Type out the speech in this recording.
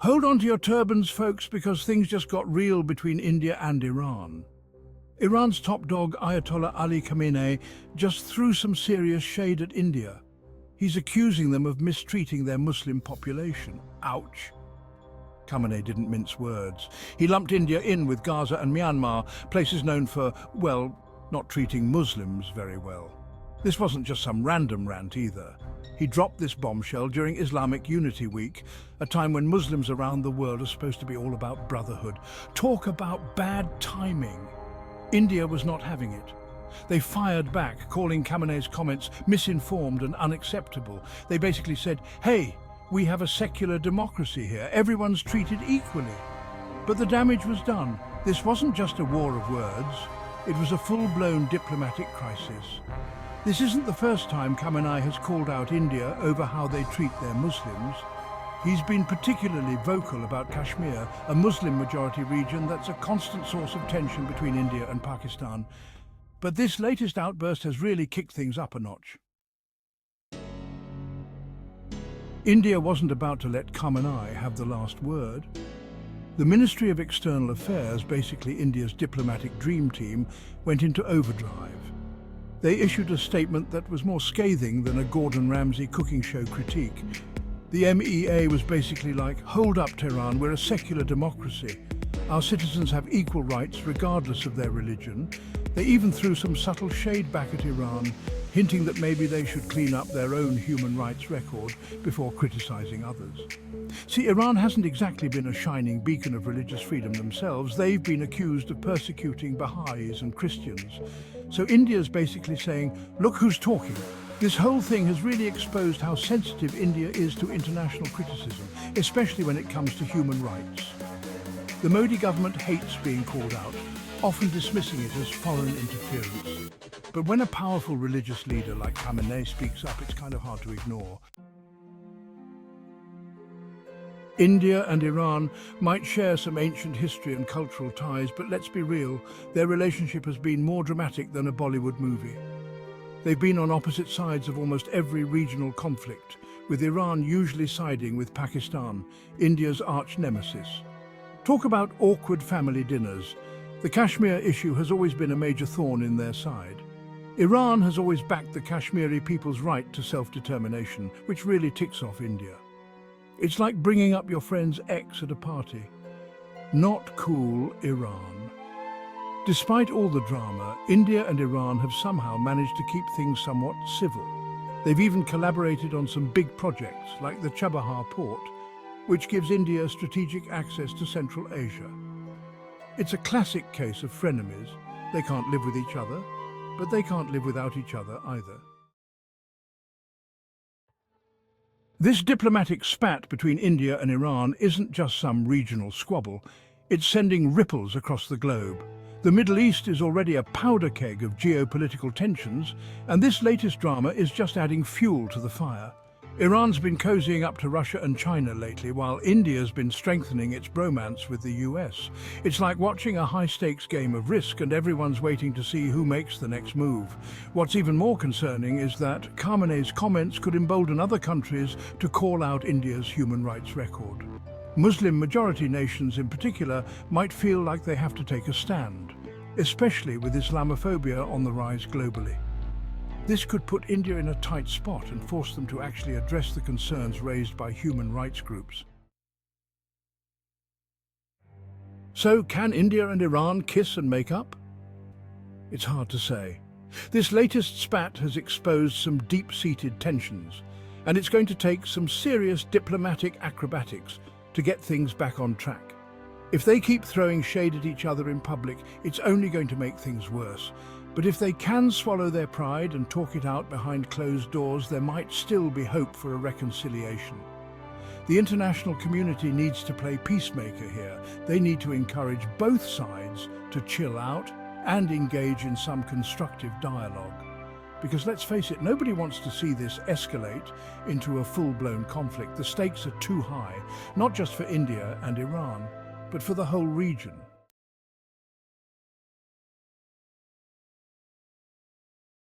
Hold on to your turbans, folks, because things just got real between India and Iran. Iran's top dog, Ayatollah Ali Khamenei, just threw some serious shade at India. He's accusing them of mistreating their Muslim population. Ouch. Khamenei didn't mince words. He lumped India in with Gaza and Myanmar, places known for, well, not treating Muslims very well. This wasn't just some random rant either. He dropped this bombshell during Islamic Unity Week, a time when Muslims around the world are supposed to be all about brotherhood. Talk about bad timing. India was not having it. They fired back, calling Khamenei's comments misinformed and unacceptable. They basically said, hey, we have a secular democracy here. Everyone's treated equally. But the damage was done. This wasn't just a war of words. It was a full-blown diplomatic crisis. This isn't the first time Khamenei has called out India over how they treat their Muslims. He's been particularly vocal about Kashmir, a Muslim-majority region that's a constant source of tension between India and Pakistan. But this latest outburst has really kicked things up a notch. India wasn't about to let Khamenei have the last word. The Ministry of External Affairs, basically India's diplomatic dream team, went into overdrive. They issued a statement that was more scathing than a Gordon Ramsay cooking show critique. The MEA was basically like, hold up, Tehran, we're a secular democracy. Our citizens have equal rights regardless of their religion. They even threw some subtle shade back at Iran, hinting that maybe they should clean up their own human rights record before criticizing others. See, Iran hasn't exactly been a shining beacon of religious freedom themselves. They've been accused of persecuting Baha'is and Christians. So India's basically saying, look who's talking. This whole thing has really exposed how sensitive India is to international criticism, especially when it comes to human rights. The Modi government hates being called out, often dismissing it as foreign interference. But when a powerful religious leader like Khamenei speaks up, it's kind of hard to ignore. India and Iran might share some ancient history and cultural ties, but let's be real, their relationship has been more dramatic than a Bollywood movie. They've been on opposite sides of almost every regional conflict, with Iran usually siding with Pakistan, India's arch nemesis. Talk about awkward family dinners. The Kashmir issue has always been a major thorn in their side. Iran has always backed the Kashmiri people's right to self-determination, which really ticks off India. It's like bringing up your friend's ex at a party. Not cool, Iran. Despite all the drama, India and Iran have somehow managed to keep things somewhat civil. They've even collaborated on some big projects, like the Chabahar port, which gives India strategic access to Central Asia. It's a classic case of frenemies. They can't live with each other, but they can't live without each other either. This diplomatic spat between India and Iran isn't just some regional squabble. It's sending ripples across the globe. The Middle East is already a powder keg of geopolitical tensions, and this latest drama is just adding fuel to the fire. Iran's been cozying up to Russia and China lately, while India's been strengthening its bromance with the US. It's like watching a high-stakes game of Risk, and everyone's waiting to see who makes the next move. What's even more concerning is that Khamenei's comments could embolden other countries to call out India's human rights record. Muslim-majority nations in particular might feel like they have to take a stand, especially with Islamophobia on the rise globally. This could put India in a tight spot and force them to actually address the concerns raised by human rights groups. So, can India and Iran kiss and make up? It's hard to say. This latest spat has exposed some deep-seated tensions, and it's going to take some serious diplomatic acrobatics to get things back on track. If they keep throwing shade at each other in public, it's only going to make things worse. But if they can swallow their pride and talk it out behind closed doors, there might still be hope for a reconciliation. The international community needs to play peacemaker here. They need to encourage both sides to chill out and engage in some constructive dialogue. Because let's face it, nobody wants to see this escalate into a full-blown conflict. The stakes are too high, not just for India and Iran, but for the whole region.